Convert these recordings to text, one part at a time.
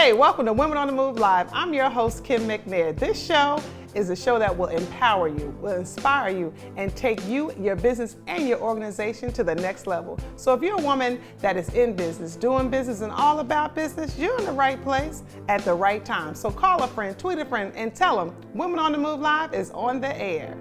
Hey, welcome to Women on the Move Live. I'm your host, Kim McNair. This show is a show that will empower you, will inspire you, and take you, your business, and your organization to the next level. So if you're a woman that is in business, doing business, and all about business, you're in the right place at the right time. So call a friend, tweet a friend, and tell them Women on the Move Live is on the air.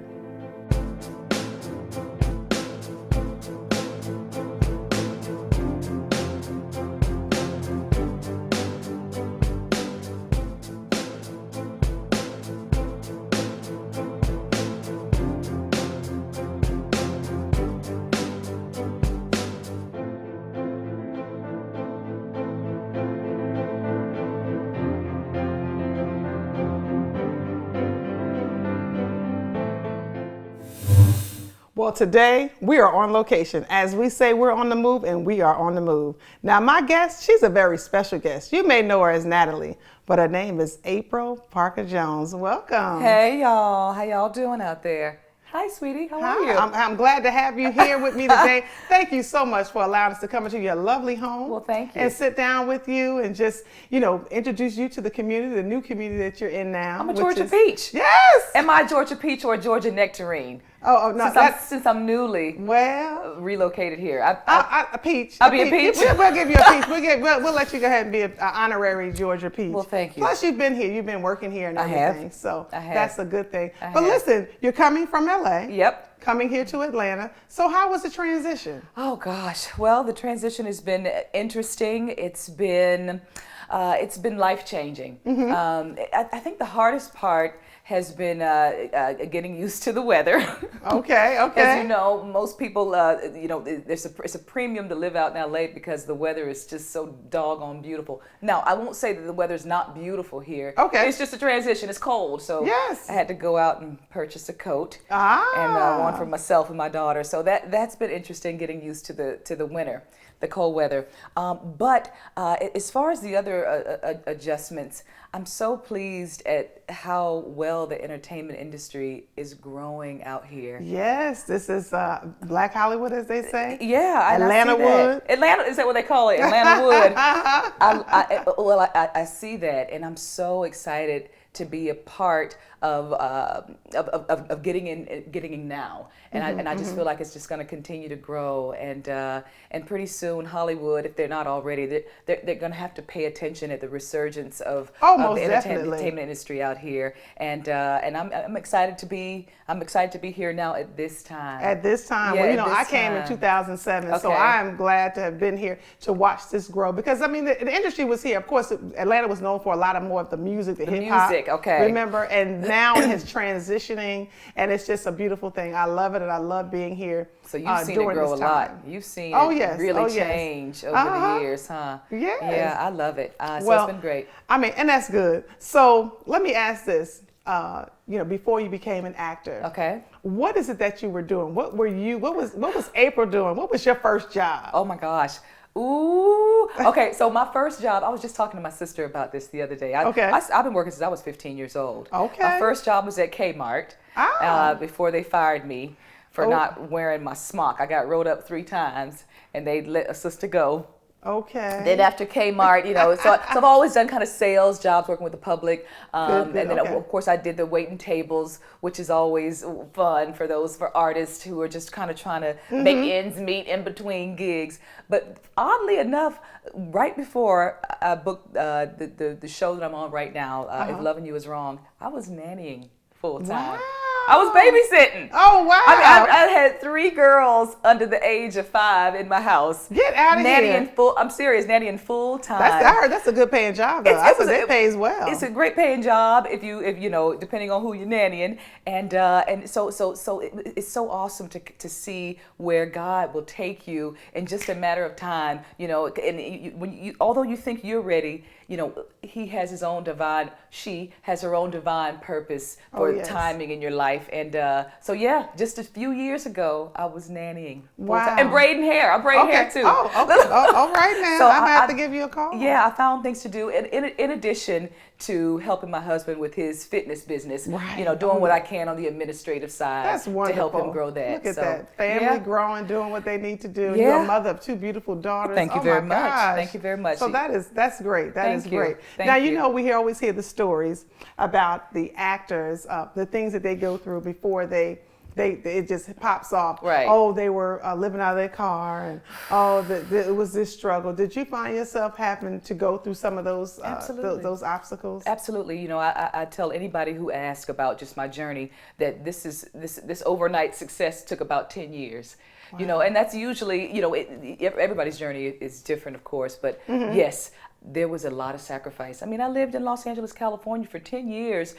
Well, today we are on location. As we say, we're on the move, and we are on the move. Now, my guest, she's a very special guest. You may know her as Natalie, but her name is April Parker Jones. Welcome. Hey, y'all. How y'all doing out there? Hi, sweetie. How are you? I'm glad to have you here with me today. Thank you so much for allowing us to come into your lovely home. Well, thank you. And sit down with you and just, introduce you to the community, the new community that you're in now. I'm a Georgia peach. Yes. Am I a Georgia peach or a Georgia nectarine? Oh no! Since I'm newly relocated here, a peach. I'll be a peach. We'll give you a peach. We'll let you go ahead and be an honorary Georgia peach. Well, thank you. Plus, you've been here. You've been working here and everything. I have. That's a good thing. But listen, you're coming from LA. Yep. Coming here to Atlanta. So how was the transition? Oh gosh. Well, the transition has been interesting. It's been life-changing. Mm-hmm. I think the hardest part has been getting used to the weather. Okay. As you know, most people, it's a premium to live out in LA because the weather is just so doggone beautiful. Now, I won't say that the weather's not beautiful here. Okay. It's just a transition. It's cold, so yes. I had to go out and purchase a coat and one for myself and my daughter. So that's been interesting, getting used to the winter, the cold weather. But as far as the other adjustments, I'm so pleased at how well the entertainment industry is growing out here. Yes, this is Black Hollywood, as they say. Yeah, Atlanta Wood. Atlanta, is that what they call it? Atlanta Wood. I see that, and I'm so excited to be a part of getting in now, and I just feel like it's just going to continue to grow, and pretty soon Hollywood, if they're not already, they're going to have to pay attention at the resurgence of the entertainment industry out here, and I'm excited to be here now at this time. At this time, yeah, I came in 2007, so I'm glad to have been here to watch this grow because I mean the industry was here. Of course, Atlanta was known for a lot more of the music, the hip hop. Okay. Remember, and now it is transitioning, and it's just a beautiful thing. I love it, and I love being here. So you've seen it grow a lot. You've seen it really change over the years, huh? Yes. Yeah, I love it. So it's been great. I mean, and that's good. So let me ask this. Before you became an actor, okay, what is it that you were doing? What was April doing? What was your first job? Oh my gosh. Ooh. Okay, so my first job, I was just talking to my sister about this the other day. I've been working since I was 15 years old. Okay. My first job was at Kmart before they fired me for not wearing my smock. I got rolled up 3 times, and they let a sister go. Okay. Then after Kmart, so I've always done kind of sales jobs, working with the public. And then, of course, I did the waiting tables, which is always fun for artists who are just kind of trying to make ends meet in between gigs. But oddly enough, right before I booked the show that I'm on right now, If Loving You Is Wrong, I was nannying full time. Wow. I was babysitting. Oh, wow. I mean, I had 3 girls under the age of 5 in my house. Get out of here. I'm serious, nannying full time. I heard that's a good paying job, though. It pays well. It's a great paying job if depending on who you're nannying. And so it's so awesome to see where God will take you in just a matter of time. Although you think you're ready, He has His own she has her own divine purpose for timing in your life. life. And so yeah, just a few years ago, I was nannying. Wow. And braiding hair. I braid hair too. Oh, okay. All right now. So I'm gonna have to give you a call. Yeah, I found things to do in addition to helping my husband with his fitness business. Right. You know, doing what I can on the administrative side. That's wonderful. To help him grow that. Look at that. Family growing, doing what they need to do. Yeah. You're a mother of two beautiful daughters. Thank you very much. Thank you very much. So that's great. That is great. Thank now, you know, we always hear the stories about the actors, the things that they go through before it just pops off. Right. Oh, they were living out of their car, and it was this struggle. Did you find yourself having to go through some of those those obstacles? Absolutely. You know, I tell anybody who asks about just my journey that this overnight success took about 10 years. Wow. You know, and that's usually, you know, everybody's journey is different, of course, but yes, there was a lot of sacrifice. I mean, I lived in Los Angeles, California for 10 years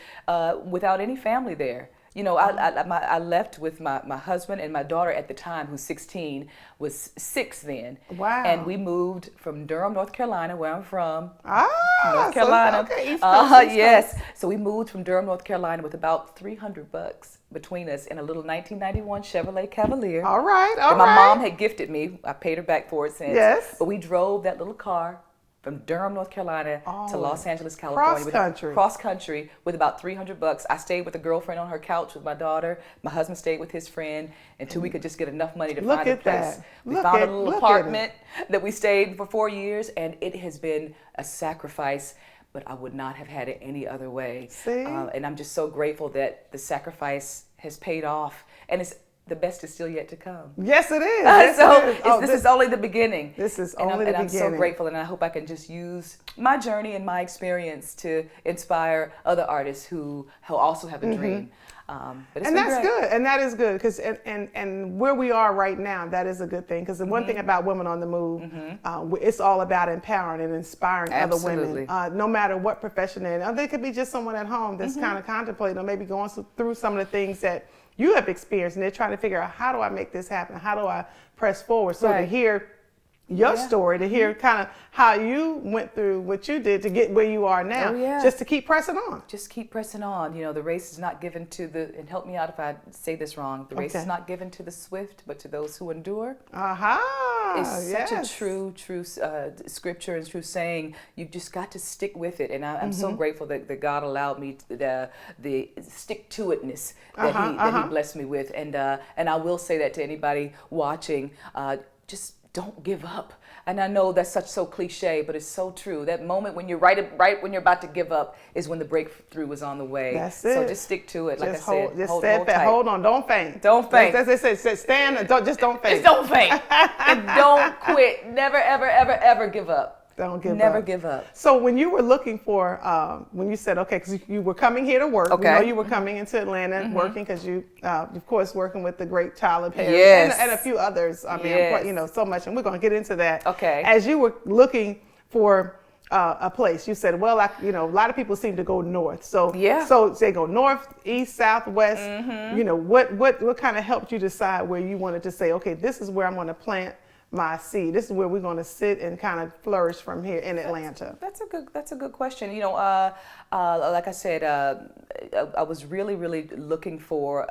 without any family there. You know, I left with my husband and my daughter at the time, who's 16, was 6 then. Wow. And we moved from Durham, North Carolina, where I'm from. North Carolina. So, okay, East Coast, yes. So we moved from Durham, North Carolina with about $300 between us in a little 1991 Chevrolet Cavalier. All right, that my mom had gifted me. I paid her back for it since. Yes. But we drove that little car from Durham, North Carolina to Los Angeles, California. Cross country with about $300. I stayed with a girlfriend on her couch with my daughter. My husband stayed with his friend until we could just get enough money to find a place. We found a little apartment that we stayed for 4 years, and it has been a sacrifice, but I would not have had it any other way. See? And I'm just so grateful that the sacrifice has paid off, and the best is still yet to come. Yes, it is. Yes, this is only the beginning. This is only the beginning. And I'm so grateful, and I hope I can just use my journey and my experience to inspire other artists who also have a dream. But and that's good, and that is good, because and where we are right now, that is a good thing. Because the one thing about Women on the Move, it's all about empowering and inspiring other women, no matter what profession they're in. They could be just someone at home that's kind of contemplating or maybe going through some of the things that you have experienced, and they're trying to figure out, how do I make this happen? How do I press forward? So to hear your story, to hear kind of how you went through what you did to get where you are now, just to keep pressing on. Just keep pressing on. You know, the race is not given to and help me out if I say this wrong, the race is not given to the swift, but to those who endure. It's such a true scripture and true saying. You've just got to stick with it. And I'm so grateful that God allowed me the stick-to-itness that he blessed me with. And I will say that to anybody watching, just don't give up. And I know that's so cliche, but it's so true. That moment when you're right when you're about to give up is when the breakthrough is on the way. That's it. So just stick to it. Like I said, hold tight. Hold on. Don't faint. Don't faint. That's it. Stand. Don't faint. Just don't faint. And don't quit. Never, ever, ever, ever give up. Don't give up. Never give up. So when you were looking for, when you said, okay, because you were coming here to work, we know you were coming into Atlanta working, because you, of course, working with the great Tyler Perry and a few others. I mean, you know, so much, and we're going to get into that. Okay. As you were looking for a place, you said, well, you know, a lot of people seem to go north. So so they go north, east, south, west. You know, what kind of helped you decide where you wanted to say, okay, this is where I'm going to plant my seed. This is where we're going to sit and kind of flourish from here in Atlanta. That's a good question. You know, like I said, I was really looking for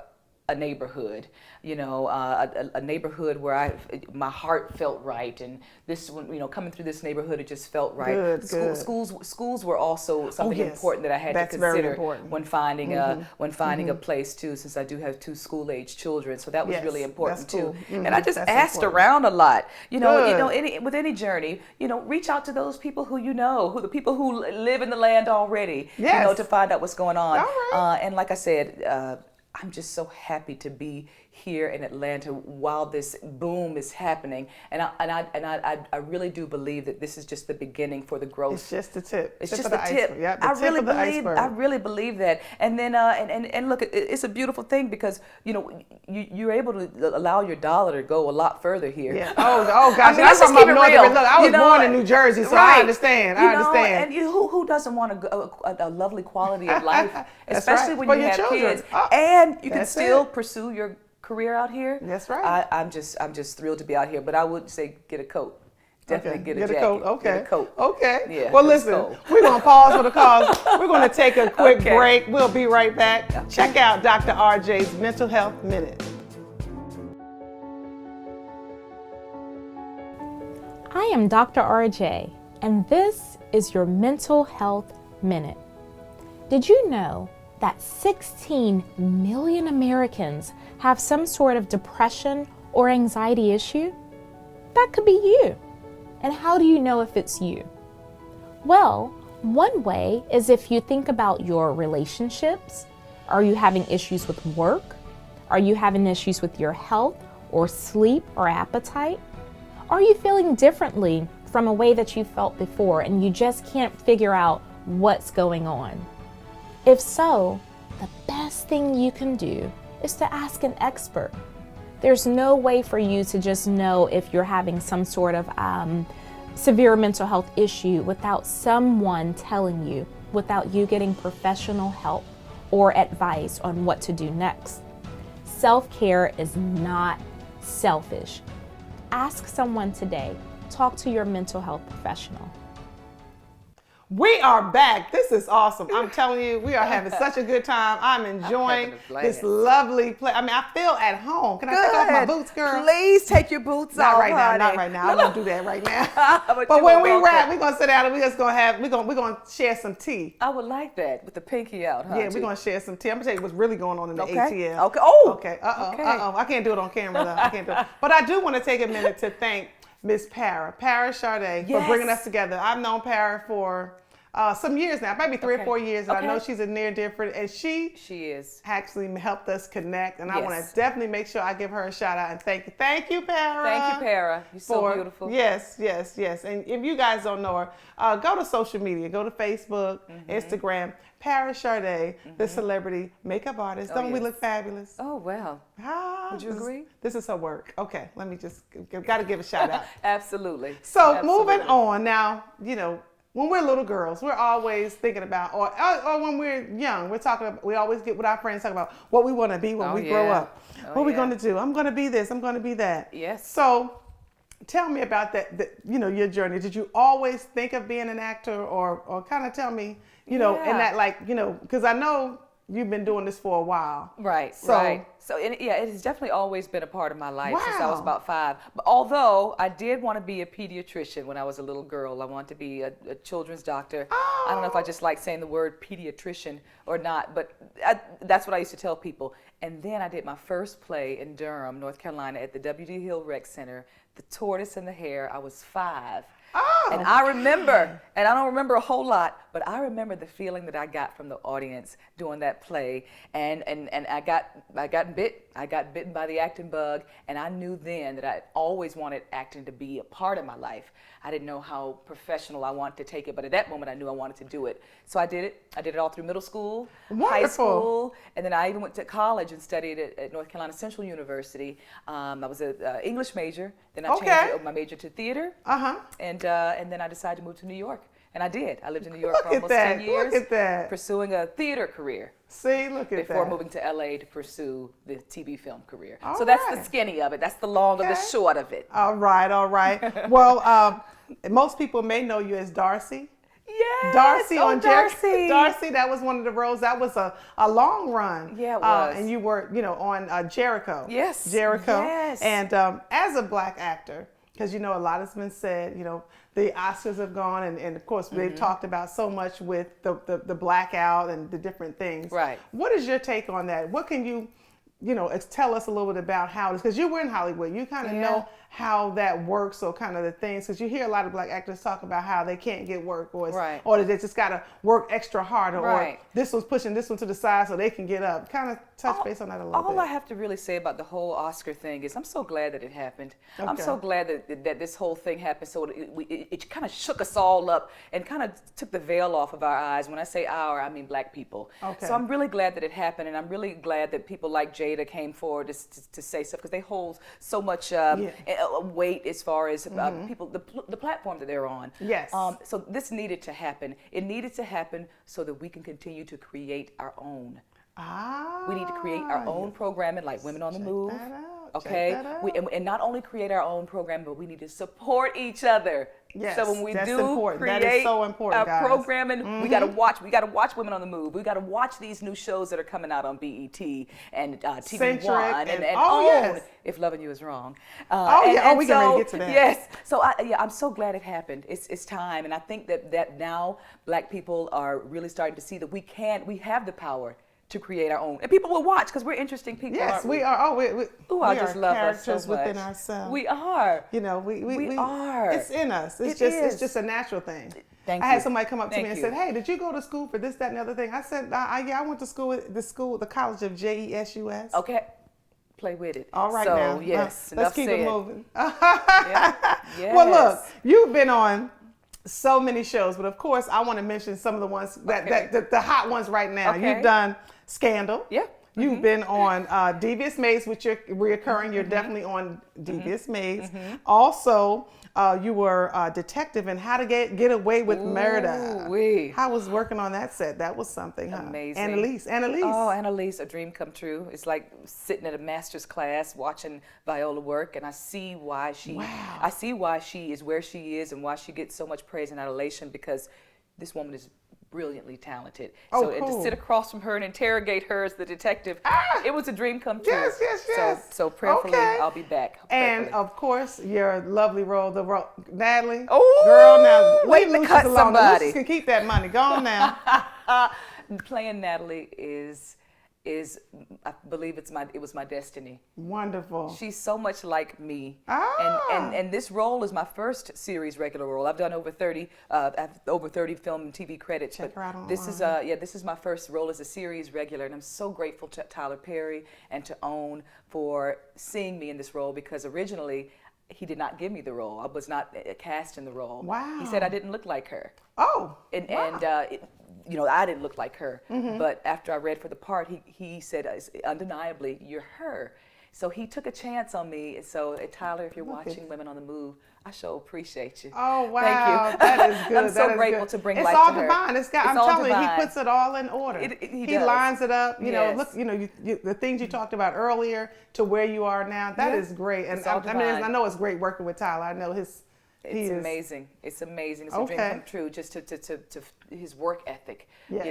a neighborhood, you know, a neighborhood where my heart felt right, and this one, you know, coming through this neighborhood, it just felt right. Schools were also something important that I had to consider when finding a place too, since I do have 2 school-age children, so that was really important too. And I just asked around a lot, you know, with any journey, you know, reach out to those people who you know, the people who live in the land already, you know, to find out what's going on. And like I said, I'm just so happy to be here in Atlanta while this boom is happening, and I really do believe that this is just the beginning for the growth. It's just the tip. It's just the tip. Yep, I really believe that. And then and look, it's a beautiful thing, because you know you're able to allow your dollar to go a lot a here. Yeah. Oh gosh, I'm from up north. Look, I was born in New Jersey, so I understand. I understand. And who doesn't want a lovely quality of life, especially when you have kids, and you can still pursue your career out here. That's right. I'm just thrilled to be out here, but I would say get a coat. Definitely get a jacket. Coat. Okay. Get a coat. Okay. Yeah, Well, 'cause it's listen, cold. we're going to pause for the cause. We're going to take a quick Okay. break. We'll be right back. Okay. Check out Dr. RJ's Mental Health Minute. I am Dr. RJ, and this is your Mental Health Minute. Did you know that 16 million Americans have some sort of depression or anxiety issue? That could be you. And how do you know if it's you? Well, one way is if you think about your relationships. Are you having issues with work? Are you having issues with your health or sleep or appetite? Are you feeling differently from a way that you felt before and you just can't figure out what's going on? If so, the best thing you can do is to ask an expert. There's no way for you to just know if you're having some sort of severe mental health issue without someone telling you, without you getting professional help or advice on what to do next. Self-care is not selfish. Ask someone today. Talk to your mental health professional. We are back. This is awesome. I'm telling you, we are having such a good time. I'm enjoying this lovely place. I mean, I feel at home. Can I take off my boots, girl? Please take your boots Not off, right now. honey. Not right now. I won't do that right now. But when we wrap, we're gonna sit down and we're gonna share some tea. I would like that with the pinky out, huh? Yeah, we're gonna share some tea. I'm gonna tell you what's really going on in the ATL. Okay. Oh. Okay. I can't do it on camera though. I can't do it. But I do want to take a minute to thank Miss Para Charday for bringing us together. I've known Para for some years now, maybe 3 or 4 years, and I know she's a near dear friend, and she is actually helped us connect, and I want to definitely make sure I give her a shout out and thank you. Thank you, Para. Thank you, Para. You're so beautiful. Yes. And if you guys don't know her, go to social media, go to Facebook, Instagram. Para Charday, the celebrity makeup artist. Don't we look fabulous? Oh, well. Would you agree? This is her work. Okay, let me just, got to give a shout out. Absolutely. So moving on now, you know, when we're little girls, we're always thinking about, or when we're young, we always get with our friends talking about what we want to be when we grow up. What are we going to do? I'm going to be this. I'm going to be that. Yes. So tell me about that, your journey. Did you always think of being an actor, or kind of tell me, and that because I know you've been doing this for a while. Right. So it has definitely always been a part of my life since I was about 5. But although I did want to be a pediatrician when I was a little girl, I wanted to be a children's doctor. I don't know if I just like saying the word pediatrician or not, but that's what I used to tell people. And then I did my first play in Durham, North Carolina, at the W.D. Hill Rec Center, The Tortoise and the Hare. I was 5. And I remember, and I don't remember a whole lot, but I remember the feeling that I got from the audience doing that play, and I got bitten by the acting bug, and I knew then that I always wanted acting to be a part of my life. I didn't know how professional I wanted to take it, but at that moment I knew I wanted to do it. So I did it. I did it all through middle school, high school, and then I even went to college and studied at North Carolina Central University. I was an English major. Then I changed my major to theater. And then I decided to move to New York. And I did. I lived in New York for almost 10 years. Look at that. Pursuing a theater career. See, look at that. Before moving to LA to pursue the TV film career. So that's the skinny of it. That's the long of the short of it. All right. Well, most people may know you as Darcy. Yes. Darcy on Darcy. Darcy, that was one of the roles. That was a long run. Yeah, it was. And you were, on Jericho. Yes. Jericho. Yes. And as a Black actor, because a lot has been said, the Oscars have gone, and of course they've talked about so much with the blackout and the different things. Right. What is your take on that? What can you tell us a little bit about how it is, because you were in Hollywood. You kind of know how that works, or kind of the things, because you hear a lot of Black actors talk about how they can't get work, or that they just got to work extra hard, or this one's pushing this one to the side so they can get up. Kind of touch base on that a little bit. All I have to really say about the whole Oscar thing is I'm so glad that it happened. Okay. I'm so glad that this whole thing happened, so it kind of shook us all up and kind of took the veil off of our eyes. When I say our, I mean Black people. Okay. So I'm really glad that it happened, and I'm really glad that people like Jada came forward to say stuff, because they hold so much weight as far as people, the platform that they're on. Yes. So this needed to happen. It needed to happen so that we can continue to create our own. We need to create our own programming, like Women on the Move. Okay, Check that out. and not only create our own program, but we need to support each other. Yes, so when we that's do important. create That is so important, our guys. programming, we gotta watch. We gotta watch Women on the Move. We gotta watch these new shows that are coming out on BET and TV Centric One and oh, OWN. yes. If Loving You Is Wrong. We can really get to that. Yes. So I'm so glad it happened. It's time, and I think that now Black people are really starting to see that we have the power to create our own, and people will watch because we're interesting people. Yes, aren't we are. Oh, we I are just love us so characters within much. ourselves. We are. You know, we are. It's in us. It's is. just a natural thing. Thank I you. had somebody come up to Thank me and you. said, "Hey, did you go to school for this, that, and the other thing?" I said, "Yeah, I went to the College of JESUS." Okay. Play with it. All right so, now. yes. Let's keep said. it moving. Yeah. Yes. Well, look, you've been on so many shows, but of course, I want to mention some of the ones the hot ones right now. Okay. You've done Scandal. Yeah. You've been on Devious Maids, which you're reoccurring. You're definitely on Devious Maids. Also, you were a detective in How to Get Away with Murder. Wee. I was working on that set. That was something. Huh? Amazing. Annalise. Oh, Annalise, a dream come true. It's like sitting at a master's class watching Viola work, and I see why she is where she is and why she gets so much praise and adulation, because this woman is brilliantly talented. Oh, so and cool. to sit across from her and interrogate her as the detective, it was a dream come true. Yes. So prayerfully, Okay. I'll be back. And Prayerfully. of course, your lovely role, Natalie. Oh, girl, now waiting to Lucius cut alone. somebody. Lucius can keep that money. Go on now. Playing Natalie is I believe it was my destiny. Wonderful. She's so much like me. Ah. And this role is my first series regular role. I've done over 30 film and TV credits. Check her out online. This is my first role as a series regular, and I'm so grateful to Tyler Perry and to OWN for seeing me in this role, because originally he did not give me the role. I was not cast in the role. Wow. He said I didn't look like her. Oh. And wow. I didn't look like her. But after I read for the part, he said, undeniably, you're her. So he took a chance on me. So Tyler, if you're watching Women on the Move, I sure appreciate you. Oh, wow. Thank you. That is good. I'm so grateful to bring life to her. It's all divine. I'm all telling you, divine. he puts it all in order. He He does. lines it up. Yes. Look, the things you talked about earlier to where you are now. That is great. And It's all divine. I know it's great working with Tyler. I know It's amazing. It's amazing. It's Okay. a dream come true. Just to his work ethic, Yes.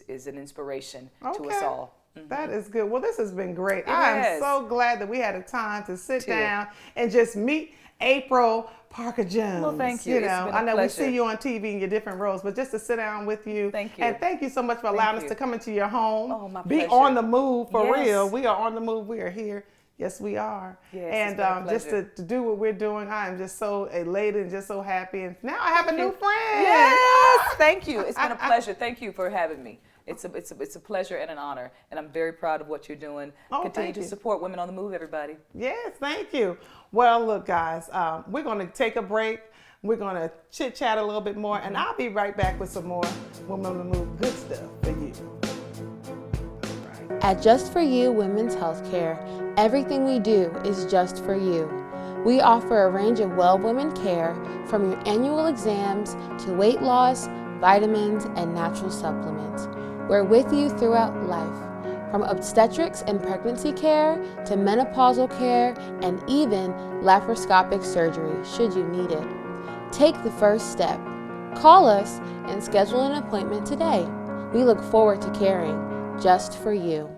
is an inspiration to us all. That is good. Well, this has been great. It I am has. so glad that we had a time to sit Too. down and just meet April Parker Jones. Well, thank you. It's been a I know pleasure. we see you on TV in your different roles, but just to sit down with you. Thank you. And thank you so much for allowing us you. to come into your home. Oh, my Be pleasure. on the move for Yes. real. We are on the move. We are here. Yes, we are. Yes, it's and been a just pleasure. to do what we're doing, I am just so elated and just so happy. And now I have a new friend. Yes, thank you. It's been a pleasure. Thank you for having me. It's a pleasure and an honor, and I'm very proud of what you're doing. Oh, Continue thank to you. support Women on the Move, everybody. Yes, thank you. Well, look, guys, we're going to take a break. We're going to chit chat a little bit more, and I'll be right back with some more Women on the Move good stuff for you. At Just For You Women's Healthcare, everything we do is just for you. We offer a range of well women care, from your annual exams to weight loss, vitamins, and natural supplements. We're with you throughout life, from obstetrics and pregnancy care to menopausal care and even laparoscopic surgery should you need it. Take the first step. Call us and schedule an appointment today. We look forward to caring just for you.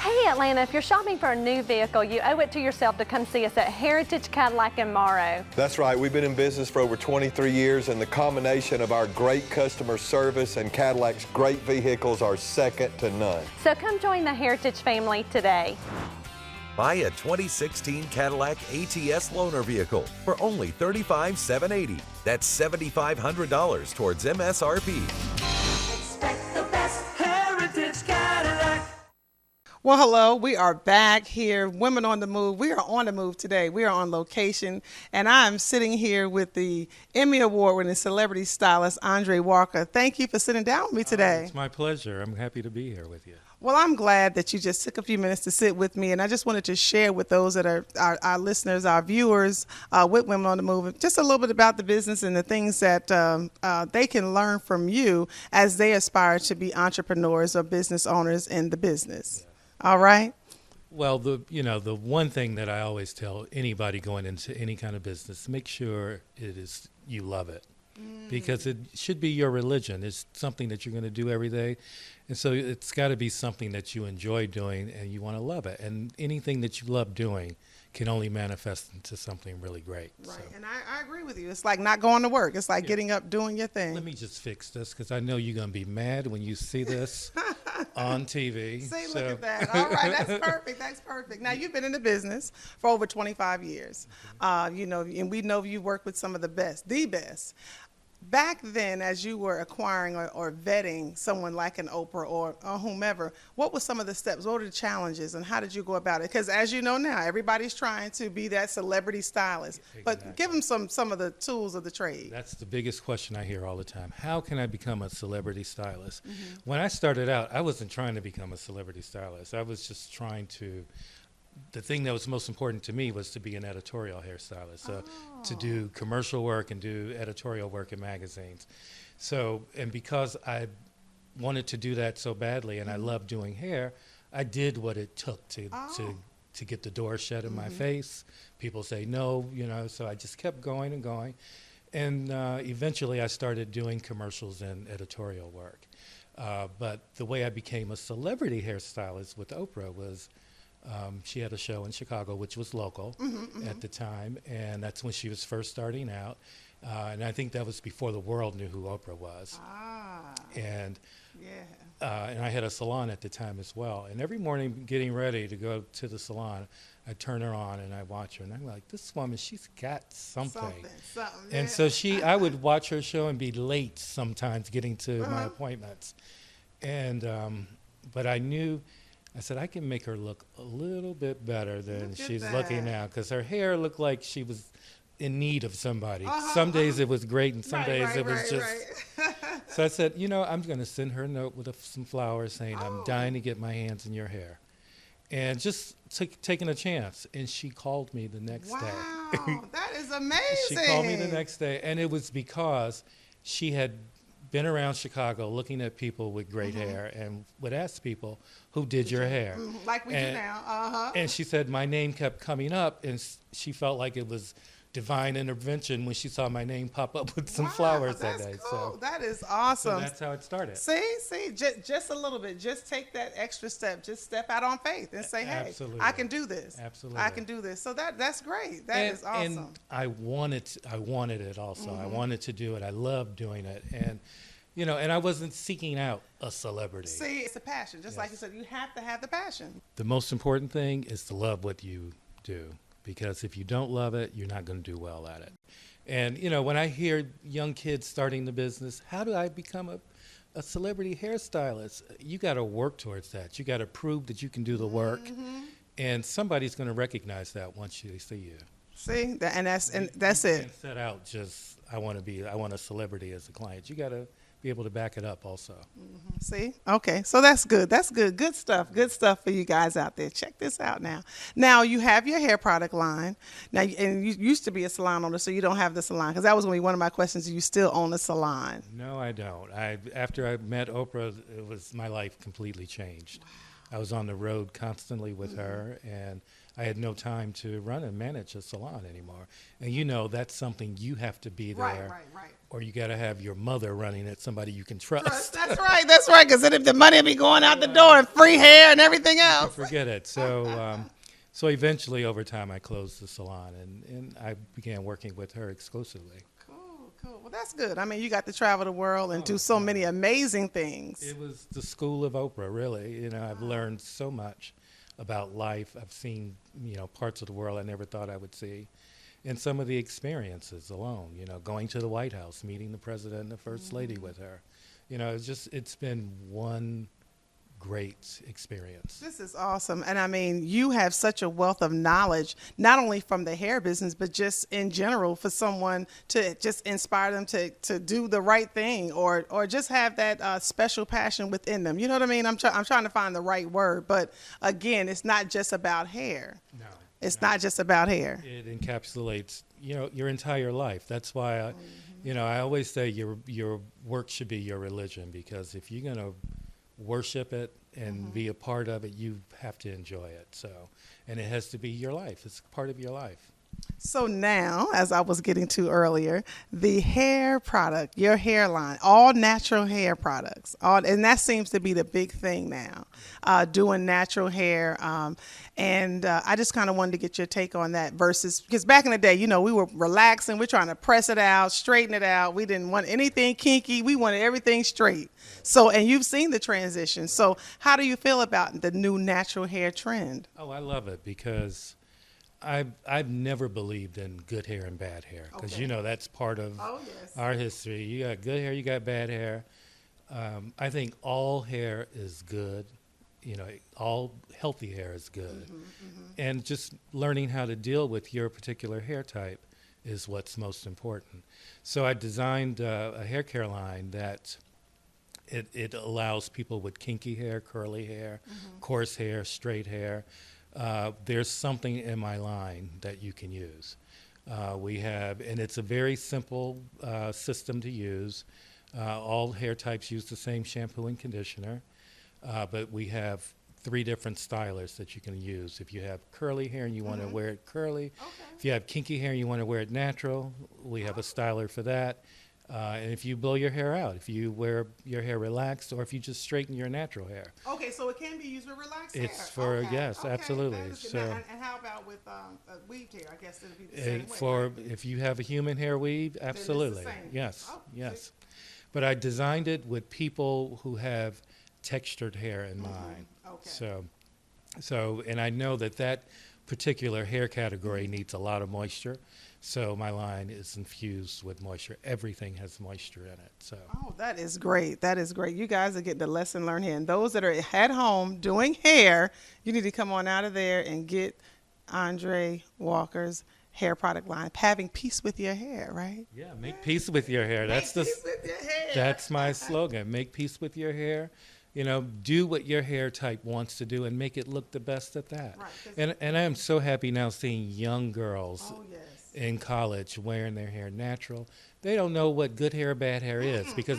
Hey Atlanta, if you're shopping for a new vehicle, you owe it to yourself to come see us at Heritage Cadillac in Morrow. That's right. We've been in business for over 23 years, and the combination of our great customer service and Cadillac's great vehicles are second to none. So come join the Heritage family today. Buy a 2016 Cadillac ATS loaner vehicle for only $35,780. That's $7,500 towards MSRP. Expect the best. Heritage Cadillac. Well, hello. We are back here, Women on the Move. We are on the move today. We are on location, and I'm sitting here with the Emmy Award-winning celebrity stylist, Andre Walker. Thank you for sitting down with me today. It's my pleasure. I'm happy to be here with you. Well, I'm glad that you just took a few minutes to sit with me, and I just wanted to share with those that are our listeners, our viewers, with Women on the Move, just a little bit about the business and the things that they can learn from you as they aspire to be entrepreneurs or business owners in the business. All right? Well, the one thing that I always tell anybody going into any kind of business, make sure it is you love it. Because it should be your religion. It's something that you're going to do every day. And so it's got to be something that you enjoy doing and you want to love it. And anything that you love doing can only manifest into something really great. Right, So. and I agree with you. It's like not going to work. It's like getting up, doing your thing. Let me just fix this because I know you're going to be mad when you see this on TV. See, look at that. All right, that's perfect. That's perfect. Now, you've been in the business for over 25 years. And we know you work with some of the best. Back then, as you were acquiring or vetting someone like an Oprah or whomever, what were some of the steps? What were the challenges, and how did you go about it? Because as you know now, everybody's trying to be that celebrity stylist. Exactly. But give them some of the tools of the trade. That's the biggest question I hear all the time. How can I become a celebrity stylist? When I started out, I wasn't trying to become a celebrity stylist. I was just trying to. The thing that was most important to me was to be an editorial hairstylist, to do commercial work and do editorial work in magazines. So, and because I wanted to do that so badly and I loved doing hair, I did what it took to get the door shut in my face. People say no, so I just kept going and going. And eventually I started doing commercials and editorial work. But the way I became a celebrity hairstylist with Oprah was she had a show in Chicago, which was local at the time, and that's when she was first starting out. And I think that was before the world knew who Oprah was. And and I had a salon at the time as well. And every morning getting ready to go to the salon, I turn her on and I watch her, and I'm like, this woman, she's got something. And so I would watch her show and be late sometimes getting to my appointments. And but I knew. I said, I can make her look a little bit better than she's looking now, because her hair looked like she was in need of somebody. Some days it was great, and some days it was just. So I said, I'm going to send her a note with some flowers saying, I'm dying to get my hands in your hair. And just taking a chance. And she called me the next day. Wow, that is amazing. She called me the next day, and it was because she had been around Chicago looking at people with great hair and would ask people, who did your hair? Like we do now. And she said my name kept coming up, and she felt like it was divine intervention when she saw my name pop up with some flowers that day. Cool. So that is awesome. So that's how it started. See, just a little bit. Just take that extra step. Just step out on faith and say, hey, Absolutely. I can do this. Absolutely. I can do this. So that's great. That is awesome. And I wanted it also. I wanted to do it. I loved doing it. And and I wasn't seeking out a celebrity. See, it's a passion. Just like you said, you have to have the passion. The most important thing is to love what you do, because if you don't love it, you're not going to do well at it. And, when I hear young kids starting the business, how do I become a celebrity hairstylist? You got to work towards that. You got to prove that you can do the work, and somebody's going to recognize that once they see you. See, that's it. Can't set out just I want a celebrity as a client. You got to be able to back it up also. See? Okay. So that's good. That's good. Good stuff. Good stuff for you guys out there. Check this out now. Now you have your hair product line. Now, and you used to be a salon owner, so you don't have the salon, because that was going to be one of my questions. Do you still own a salon? No, I don't. After I met Oprah, my life completely changed. Wow. I was on the road constantly with her, and I had no time to run and manage a salon anymore. And that's something you have to be there. Right. Or you got to have your mother running it, somebody you can trust. That's right. Because then if the money will be going out the door and free hair and everything else. Forget it. So so eventually over time I closed the salon and I began working with her exclusively. Cool. Well, that's good. I mean, you got to travel the world and do so many amazing things. It was the school of Oprah, really. I've learned so much about life. I've seen, parts of the world I never thought I would see. And some of the experiences alone, going to the White House, meeting the president and the first lady with her. It's been one great experience. This is awesome. And I mean, you have such a wealth of knowledge, not only from the hair business, but just in general for someone to just inspire them to do the right thing or just have that special passion within them. You know what I mean? I'm trying to find the right word. But again, it's not just about hair. No. It's not just about hair. It encapsulates, your entire life. That's why, I always say your work should be your religion, because if you're going to worship it and be a part of it, you have to enjoy it. So, and it has to be your life. It's part of your life. So now, as I was getting to earlier, the hair product, your hairline, all natural hair products, and that seems to be the big thing now, doing natural hair. And I just kind of wanted to get your take on that versus, because back in the day, we were relaxing. We're trying to press it out, straighten it out. We didn't want anything kinky. We wanted everything straight. So, and you've seen the transition. So how do you feel about the new natural hair trend? Oh, I love it because I've never believed in good hair and bad hair because that's part of our history. You got good hair, you got bad hair. I think all hair is good. All healthy hair is good. And just learning how to deal with your particular hair type is what's most important. So I designed a hair care line that it allows people with kinky hair, curly hair, coarse hair, straight hair. There's something in my line that you can use. We have, and it's a very simple system to use. All hair types use the same shampoo and conditioner, but we have 3 different stylers that you can use. If you have curly hair and you want to wear it curly, if you have kinky hair and you want to wear it natural, we have a styler for that. And if you blow your hair out, if you wear your hair relaxed, or if you just straighten your natural hair. Okay, so it can be used with relaxed hair. It's for, yes, absolutely. So, and how about with weaved hair? I guess it would be the same way, right? If you have a human hair weave, absolutely. Yes, yes. But I designed it with people who have textured hair in mind. Okay. So, and I know that particular hair category needs a lot of moisture. So my line is infused with moisture. Everything has moisture in it. So. Oh, that is great. That is great. You guys are getting the lesson learned here. And those that are at home doing hair, you need to come on out of there and get Andre Walker's hair product line. Having peace with your hair, right? Yeah, make peace with your hair. Peace with your hair. That's my slogan. Make peace with your hair. Do what your hair type wants to do and make it look the best at that. Right, and I am so happy now seeing young girls in college wearing their hair natural. They don't know what good hair, bad hair is because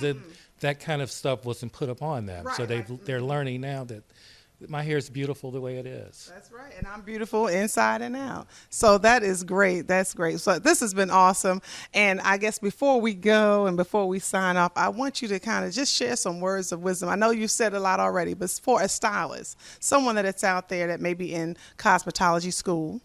that kind of stuff wasn't put upon them. Right, so they're learning now that my hair is beautiful the way it is. That's right. And I'm beautiful inside and out. So that is great. That's great. So this has been awesome. And I guess before we go and before we sign off, I want you to kind of just share some words of wisdom. I know you've said a lot already, but for a stylist, someone that's out there that may be in cosmetology school,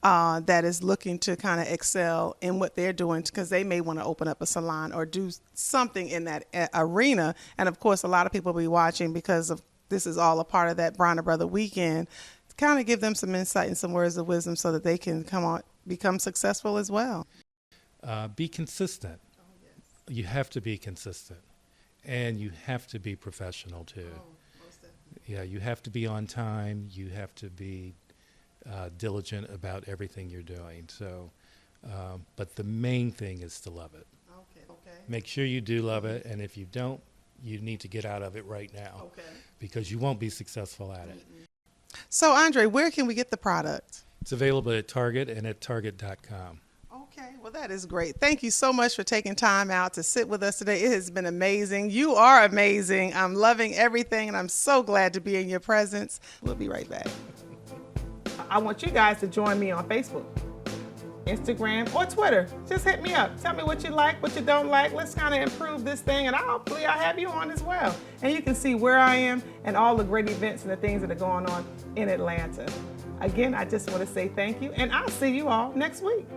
that is looking to kind of excel in what they're doing because they may want to open up a salon or do something in that arena. And of course, a lot of people will be watching because of this is all a part of that Bronner Brother weekend. Kind of give them some insight and some words of wisdom so that they can become successful as well. Be consistent. Oh, yes. You have to be consistent. And you have to be professional too. Oh, most definitely. Yeah, you have to be on time. You have to be diligent about everything you're doing. So, but the main thing is to love it. Okay. Make sure you do love it. And if you don't, you need to get out of it right now because you won't be successful at it. So, Andre, where can we get the product? It's available at Target and at Target.com. Okay, well, that is great. Thank you so much for taking time out to sit with us today. It has been amazing. You are amazing. I'm loving everything, and I'm so glad to be in your presence. We'll be right back. I want you guys to join me on Facebook, Instagram, or Twitter. Just hit me up. Tell me what you like, what you don't like. Let's kind of improve this thing, and hopefully I'll have you on as well. And you can see where I am and all the great events and the things that are going on in Atlanta. Again, I just want to say thank you, and I'll see you all next week.